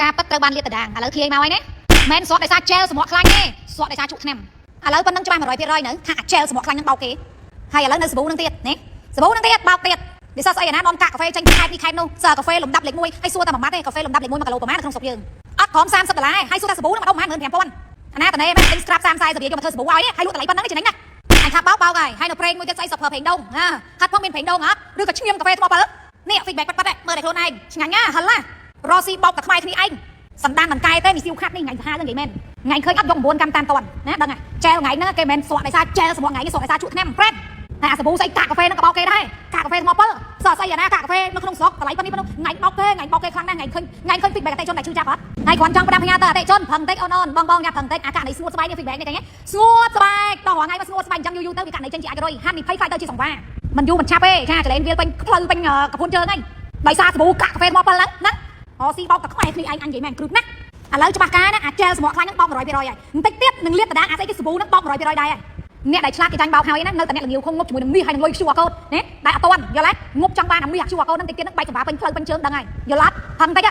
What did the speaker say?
ការប៉ັດត្រូវបានលាតត្រដាងឥឡូវធាយមកហើយណាមិនសក់ដោយសារ gel សម្រក់ខ្លាញ់ទេសក់ដោយសារជក់ថ្នាំឥឡូវប៉ុណ្ណឹងច្បាស់ 100% នៅថា gel សម្រក់ខ្លាញ់នឹងបោកគេហើយឥឡូវនៅសាប៊ូនឹងទៀតណាសាប៊ូនឹងទៀតបោកទៀតវាសស្អីអាណានាំកាកាហ្វេចេញពីខេត្តនេះខេត្តនោះសើកាហ្វេលំដាប់លេខ1ហើយសួរតែមួយម៉ាត់ទេកាហ្វេលំដាប់លេខ1 1គីឡូប្រហែលនៅក្នុងស្រុកយើងអត់ក្រោម$30ហើយសួរថាសាប៊ូនឹងមកដល់15000អាណាតនេមែនទិញ scrap 30-40 រៀលយកមកធ្វើសាប៊ូឲ្យនេះហើយលក់តម្លៃប៉ុណ្ណឹងចំណេញណាអញថាបោកហើយនៅប្រេងមួយទៀតស្អីសុខភើប្រេងដូងហាត់ផងមានប្រេងដូងអត់ឬក៏ឈ្ងៀមកាហ្វេថ្ម7នេះ feedback ប៉ាត់មើលតែខ្លួនឯងឆ្ងាញ់ណាហិលណារស់ស៊ីបោកតែខ្មែរគ្នាឯងសណ្ដានមិនកែទេនេះស៊ីវខាត់នេះថ្ងៃសាហាវហ្នឹងនិយាយមែនថ្ងៃឃើញអត់យក9កម្មតាមតន់ណាដឹងហើយចែលថ្ងៃហ្នឹងគេមិនសក់ដោយសារចែលសម្រាប់ថ្ងៃនេះសក់ដោយសារជក់ថ្នាំប្រេតហើយអាសាប៊ូស្អីកាកាហ្វេហ្នឹងក៏បោកគេដែរកាកាហ្វេថ្ម7សក់ស្អីអាណាកាកាហ្វេនៅក្នុងស្រុកតម្លៃប៉ុណ្នេះថ្ងៃបោកគេខ្លាំងណាស់ថ្ងៃឃើញ feedback អតិថិជនដែលឈឺចាប់អត់ហើយគ្រាន់ចង់ផ្ដាំផ្ញើទៅអតិថិជនផឹងតិចអូនបងញ៉ាំផឹងតិចអាកានេះស្ងួតស្បែកនេះ feedback នេះឃើញស្ងួតស្បែកតោះថ្ងៃមកស្ងួតស្បែកអញ្ចឹងយូរទៅវាកានេះចេញជាអាចរុយហាន់20ខ្លាយទៅជាសង្វាមិនយូរមិនឆាប់ទេចាចលែងវាពេញផ្លូវពេញកពួនជើងហ្នឹងដោយសារសាប៊ូកាកាហ្វេថ្ម7ហ្នឹងណាអូស៊ីបោកតែខ្មែរគ្នាឯងអញនិយាយមែនគ្រឹះណាឥឡូវច្បាស់ការណាអាចែលសម្រក់ខ្លាញ់ហ្នឹងបោក 100% ហើយបន្តិចទៀតនឹងលាតត្រដាងអាស្អីគេសាប៊ូហ្នឹងបោក 100% ដែរហើយអ្នកដែលឆ្លាតគេចាញ់បោកហើយណានៅតែអ្នកល្ងាវខំងប់ជាមួយនឹងមាសហើយនឹងលុយ QR code ណាដែលអត់ទាន់យល់ទេងប់ចង់បានអាមាស QR code ហ្នឹងតិចទៀតហ្នឹងបែកសម្បាពេញផ្លូវពេញជើងដឹងហើយយល់អត់ផឹងតិច